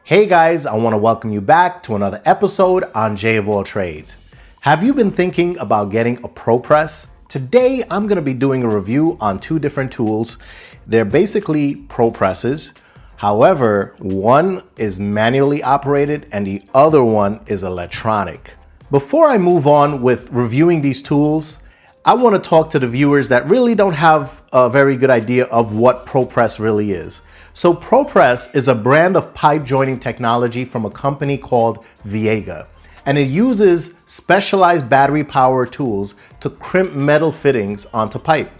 Hey guys, I want to welcome you back to another episode on VEVOR Trades. Have you been thinking about getting a ProPress? Today I'm going to be doing a review on two different tools. They're basically ProPresses. However, one is manually operated and the other one is electronic. Before I move on with reviewing these tools, I want to talk to the viewers that really don't have a very good idea of what ProPress really is. So ProPress is a brand of pipe joining technology from a company called VEVOR, and it uses specialized battery power tools to crimp metal fittings onto pipe,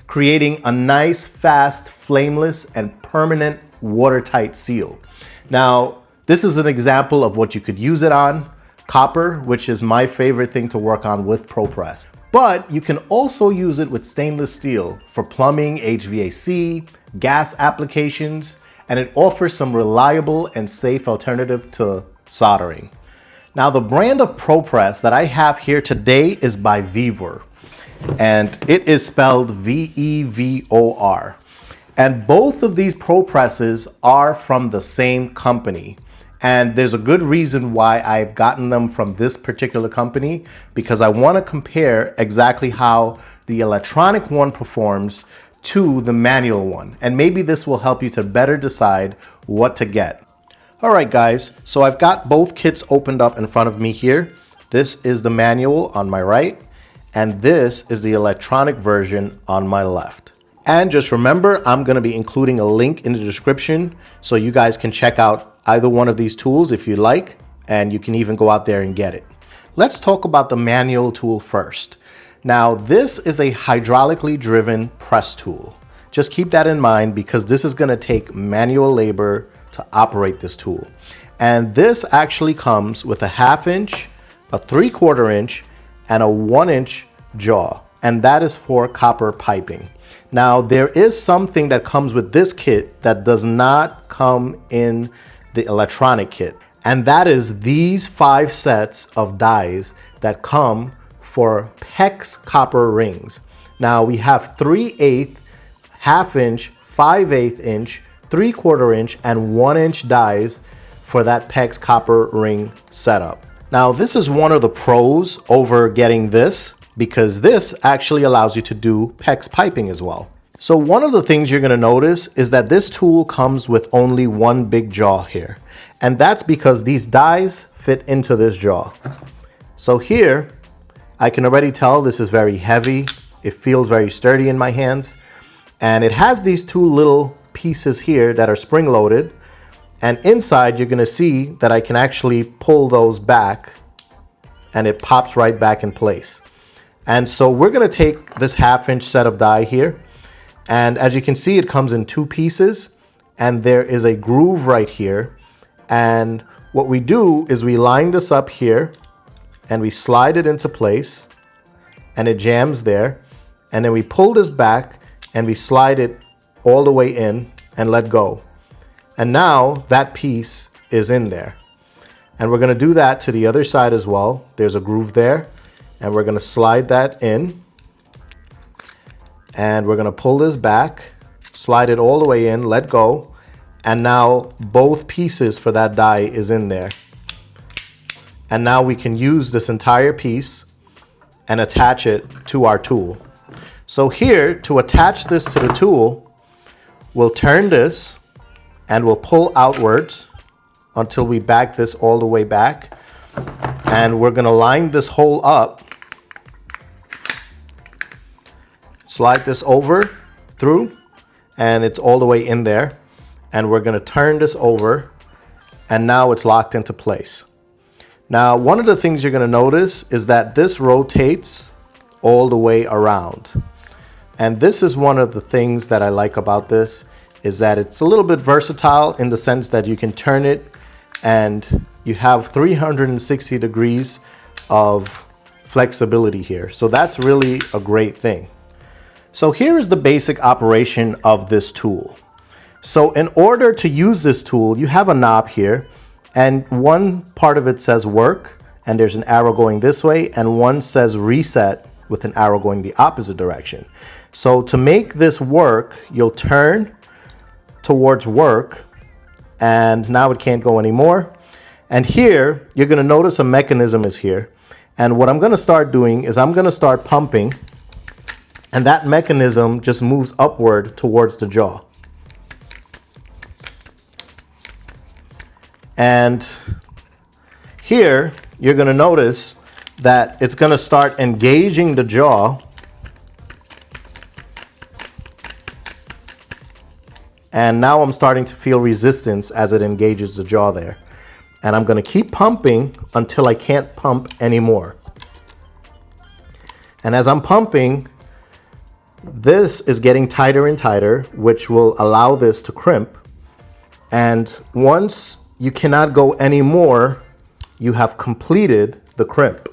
creating a nice, fast, flameless, and permanent watertight seal. Now, this is an example of what you could use it on: copper, which is my favorite thing to work on with ProPress. But you can also use it with stainless steel for plumbing, HVAC, gas applications, and it offers some reliable and safe alternative to soldering. Now, the brand of ProPress that I have here today is by VEVOR, and it is spelled VEVOR. And both of these ProPresses are from the same company. And there's a good reason why I've gotten them from this particular company, because I want to compare exactly how the electronic one performs to the manual one. And maybe this will help you to better decide what to get. All right, guys, so I've got both kits opened up in front of me here. This is the manual on my right, and this is the electronic version on my left. And just remember, I'm going to be including a link in the description so you guys can check out either one of these tools if you like, and you can even go out there and get it. Let's talk about the manual tool first. Now, this is a hydraulically driven press tool. Just keep that in mind because this is going to take manual labor to operate this tool. And this actually comes with a 1/2 inch, a 3/4 inch, and a 1 inch jaw. And that is for copper piping. Now, there is something that comes with this kit that does not come in the electronic kit. And that is these 5 sets of dies that come for PEX copper rings. Now we have 3/8, 1/2 inch, 5/8 inch, 3/4 inch, and 1 inch dies for that PEX copper ring setup. Now this is one of the pros over getting this, because this actually allows you to do PEX piping as well. So one of the things you're going to notice is that this tool comes with only one big jaw here. And that's because these dies fit into this jaw. So here, I can already tell this is very heavy. It feels very sturdy in my hands. And it has these two little pieces here that are spring loaded. And inside, you're going to see that I can actually pull those back and it pops right back in place. And so we're going to take this 1/2 inch set of die here. And as you can see, it comes in 2 pieces and there is a groove right here. And what we do is we line this up here and we slide it into place and it jams there. And then we pull this back and we slide it all the way in and let go. And now that piece is in there. And we're going to do that to the other side as well. There's a groove there and we're going to slide that in. And we're going to pull this back, slide it all the way in, let go. And now both pieces for that die is in there. And now we can use this entire piece and attach it to our tool. So here, to attach this to the tool, we'll turn this and we'll pull outwards until we back this all the way back. And we're going to line this hole up. Slide this over through and it's all the way in there. And we're going to turn this over and now it's locked into place. Now, one of the things you're going to notice is that this rotates all the way around. And this is one of the things that I like about this, is that it's a little bit versatile in the sense that you can turn it and you have 360 degrees of flexibility here. So that's really a great thing. So here is the basic operation of this tool. So in order to use this tool, you have a knob here and one part of it says work and there's an arrow going this way and one says reset with an arrow going the opposite direction. So to make this work, you'll turn towards work and now it can't go anymore. And here, you're gonna notice a mechanism is here. And what I'm gonna start doing is I'm gonna start pumping, and that mechanism just moves upward towards the jaw. And here, you're gonna notice that it's gonna start engaging the jaw. And now I'm starting to feel resistance as it engages the jaw there. And I'm gonna keep pumping until I can't pump anymore. And as I'm pumping, this is getting tighter and tighter, which will allow this to crimp. And once you cannot go anymore, you have completed the crimp.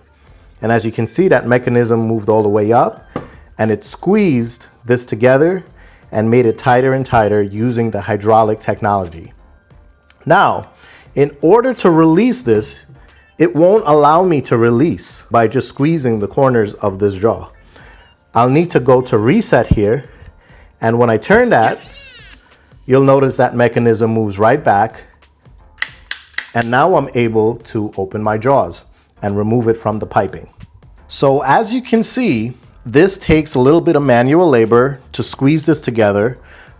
And as you can see, that mechanism moved all the way up and it squeezed this together and made it tighter and tighter using the hydraulic technology. Now, in order to release this, it won't allow me to release by just squeezing the corners of this jaw. I'll need to go to reset here. And when I turn that, you'll notice that mechanism moves right back. And now I'm able to open my jaws and remove it from the piping. So as you can see, this takes a little bit of manual labor to squeeze this together,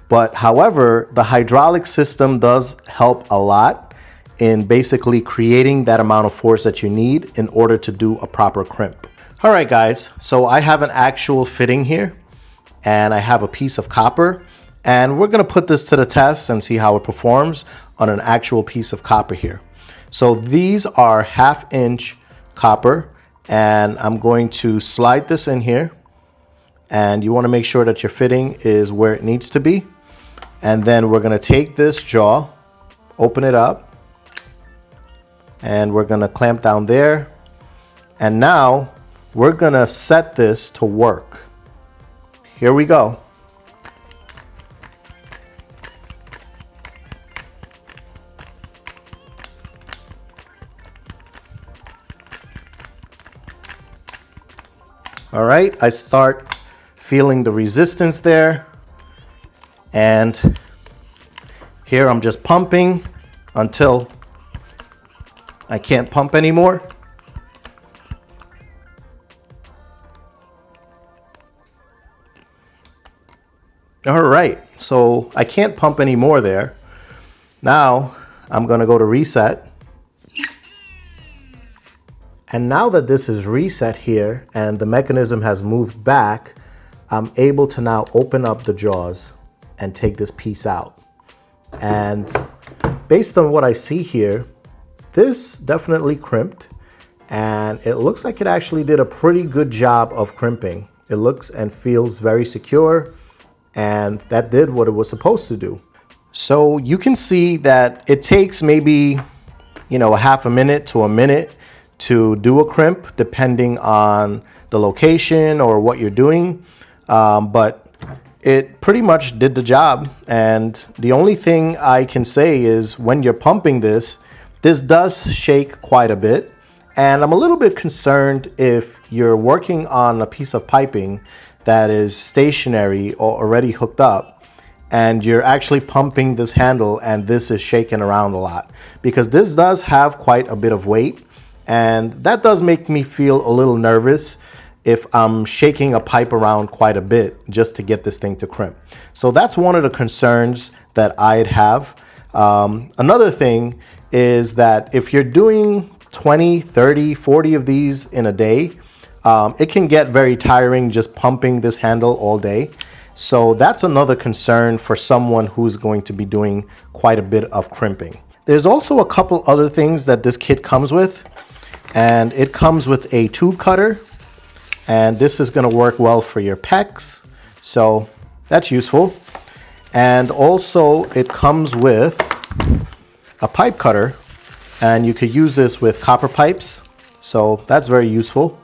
but however, the hydraulic system does help a lot in basically creating that amount of force that you need in order to do a proper crimp. All right, guys, so I have an actual fitting here and I have a piece of copper, and we're gonna put this to the test and see how it performs on an actual piece of copper here. So these are 1/2 inch copper, and I'm going to slide this in here, and you want to make sure that your fitting is where it needs to be. And then we're going to take this jaw, open it up, and we're going to clamp down there. And now we're going to set this to work. Here we go. All right, I start feeling the resistance there. And here I'm just pumping until I can't pump anymore. All right, so I can't pump anymore there. Now I'm gonna go to reset. And now that this is reset here and the mechanism has moved back, I'm able to now open up the jaws and take this piece out. And based on what I see here, this definitely crimped, and it looks like it actually did a pretty good job of crimping. It looks and feels very secure, and that did what it was supposed to do. So you can see that it takes maybe, a 1/2 minute to a minute to do a crimp, depending on the location or what you're doing. But it pretty much did the job. And the only thing I can say is when you're pumping this does shake quite a bit. And I'm a little bit concerned if you're working on a piece of piping that is stationary or already hooked up, and you're actually pumping this handle and this is shaking around a lot, because this does have quite a bit of weight. And that does make me feel a little nervous if I'm shaking a pipe around quite a bit just to get this thing to crimp. So that's one of the concerns that I'd have. Another thing is that if you're doing 20, 30, 40 of these in a day, it can get very tiring just pumping this handle all day. So that's another concern for someone who's going to be doing quite a bit of crimping. There's also a couple other things that this kit comes with. And it comes with a tube cutter, and this is going to work well for your pecs, so that's useful. And also it comes with a pipe cutter, and you could use this with copper pipes, so that's very useful.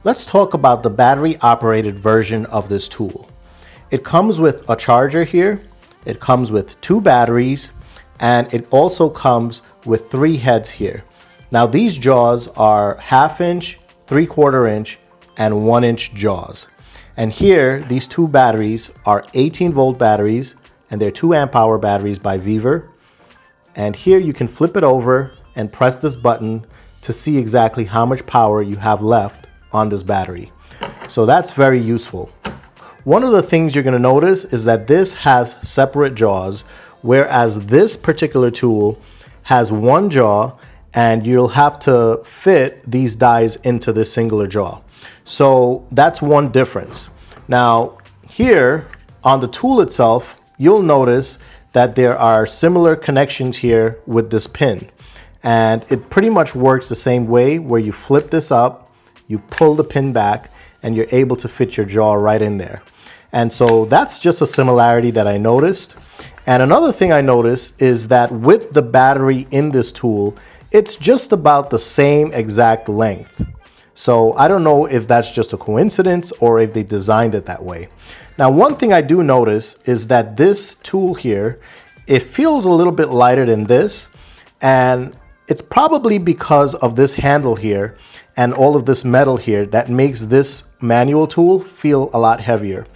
Let's talk about the battery operated version of this tool. It comes with a charger here, it comes with 2 batteries, and it also comes with 3 heads here. Now these jaws are 1/2 inch, 3/4 inch, and 1 inch jaws. And here, these 2 batteries are 18 volt batteries, and they're 2 amp hour batteries by VEVOR. And here you can flip it over and press this button to see exactly how much power you have left on this battery. So that's very useful. One of the things you're going to notice is that this has separate jaws, whereas this particular tool has one jaw, and you'll have to fit these dies into this singular jaw. So that's one difference. Now here on the tool itself, you'll notice that there are similar connections here with this pin. And it pretty much works the same way, where you flip this up, you pull the pin back, and you're able to fit your jaw right in there. And so that's just a similarity that I noticed. And another thing I noticed is that with the battery in this tool, it's just about the same exact length. So I don't know if that's just a coincidence or if they designed it that way. Now, one thing I do notice is that this tool here, it feels a little bit lighter than this, and it's probably because of this handle here and all of this metal here that makes this manual tool feel a lot heavier.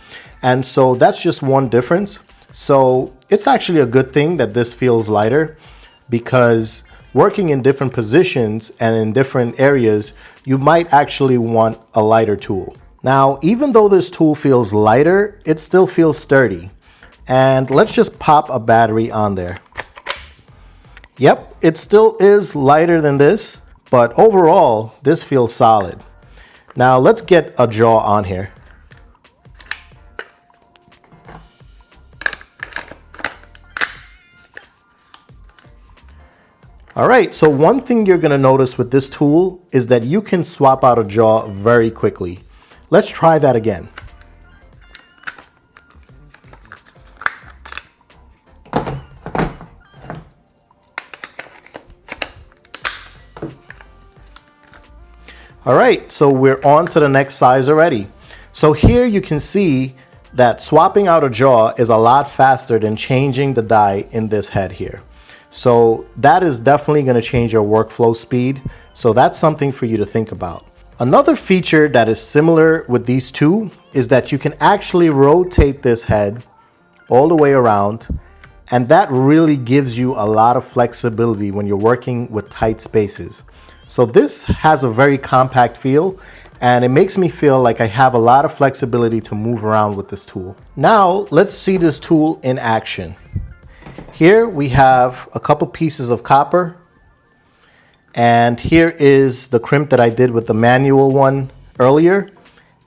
And so that's just one difference. So it's actually a good thing that this feels lighter, because working in different positions and in different areas, you might actually want a lighter tool. Now, even though this tool feels lighter, it still feels sturdy. And let's just pop a battery on there. Yep, it still is lighter than this, but overall, this feels solid. Now let's get a jaw on here. All right, so one thing you're gonna notice with this tool is that you can swap out a jaw very quickly. Let's try that again. All right, so we're on to the next size already. So here you can see that swapping out a jaw is a lot faster than changing the die in this head here. So that is definitely going to change your workflow speed. So that's something for you to think about. Another feature that is similar with these two is that you can actually rotate this head all the way around, and that really gives you a lot of flexibility when you're working with tight spaces. So this has a very compact feel, and it makes me feel like I have a lot of flexibility to move around with this tool. Now let's see this tool in action. Here we have a couple pieces of copper, and here is the crimp that I did with the manual one earlier.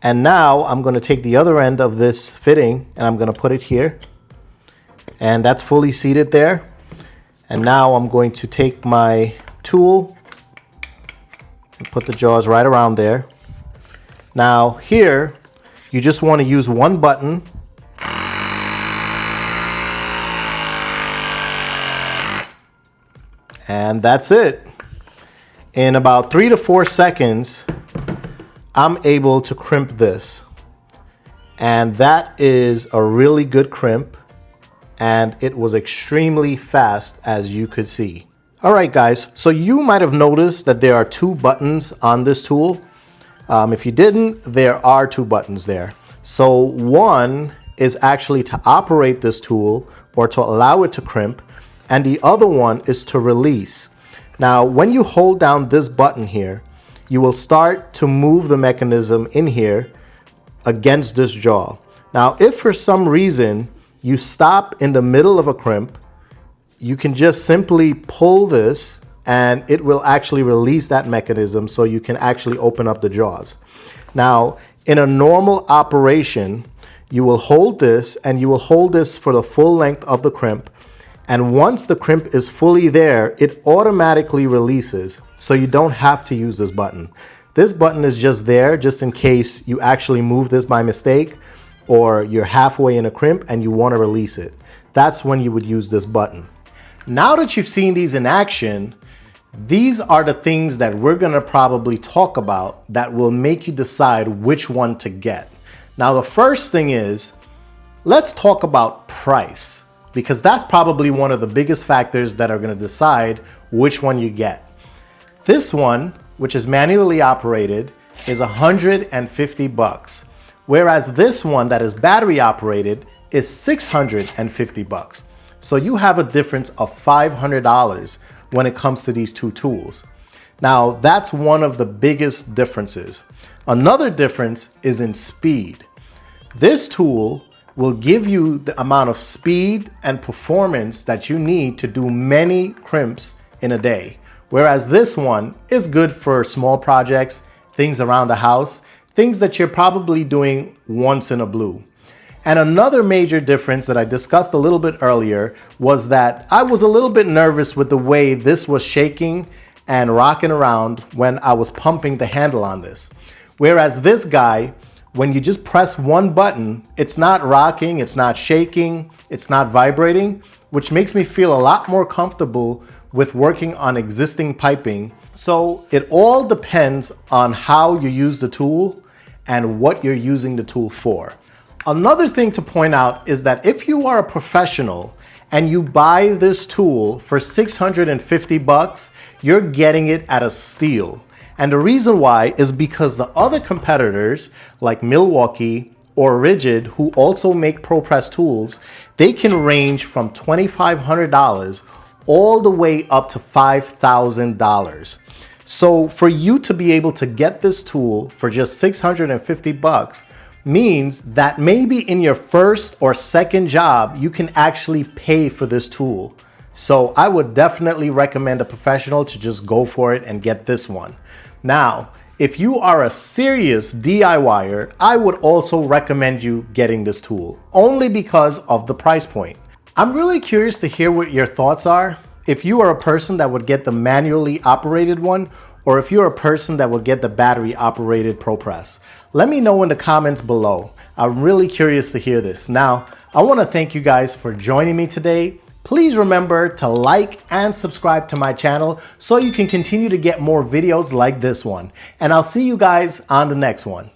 And now I'm going to take the other end of this fitting and I'm going to put it here, and that's fully seated there. And now I'm going to take my tool and put the jaws right around there. Now here you just want to use one button, and that's it. In about 3 to 4 seconds, I'm able to crimp this. And that is a really good crimp, and it was extremely fast, as you could see. All right, guys, so you might have noticed that there are 2 buttons on this tool. If you didn't, there are 2 buttons there. So one is actually to operate this tool or to allow it to crimp, and the other one is to release. Now, when you hold down this button here, you will start to move the mechanism in here against this jaw. Now, if for some reason you stop in the middle of a crimp, you can just simply pull this and it will actually release that mechanism so you can actually open up the jaws. Now, in a normal operation, you will hold this and you will hold this for the full length of the crimp. And once the crimp is fully there, it automatically releases, so you don't have to use this button. This button is just there just in case you actually move this by mistake, or you're halfway in a crimp and you want to release it. That's when you would use this button. Now that you've seen these in action, these are the things that we're going to probably talk about that will make you decide which one to get. Now, the first thing is, let's talk about price, because that's probably one of the biggest factors that are going to decide which one you get. This one, which is manually operated, is $150, whereas this one that is battery operated is $650. So you have a difference of $500 when it comes to these two tools. Now, that's one of the biggest differences. Another difference is in speed. This tool will give you the amount of speed and performance that you need to do many crimps in a day. Whereas this one is good for small projects, things around the house, things that you're probably doing once in a blue. And another major difference that I discussed a little bit earlier was that I was a little bit nervous with the way this was shaking and rocking around when I was pumping the handle on this. Whereas this guy, when you just press one button, it's not rocking, it's not shaking, it's not vibrating, which makes me feel a lot more comfortable with working on existing piping. So it all depends on how you use the tool and what you're using the tool for. Another thing to point out is that if you are a professional and you buy this tool for $650, you're getting it at a steal. And the reason why is because the other competitors like Milwaukee or Rigid, who also make ProPress tools, they can range from $2,500 all the way up to $5,000. So for you to be able to get this tool for just $650 means that maybe in your first or second job, you can actually pay for this tool. So I would definitely recommend a professional to just go for it and get this one. Now, if you are a serious DIYer, I would also recommend you getting this tool, only because of the price point. I'm really curious to hear what your thoughts are. If you are a person that would get the manually operated one, or if you're a person that would get the battery operated ProPress. Let me know in the comments below. I'm really curious to hear this. Now, I want to thank you guys for joining me today. Please remember to like and subscribe to my channel so you can continue to get more videos like this one. And I'll see you guys on the next one.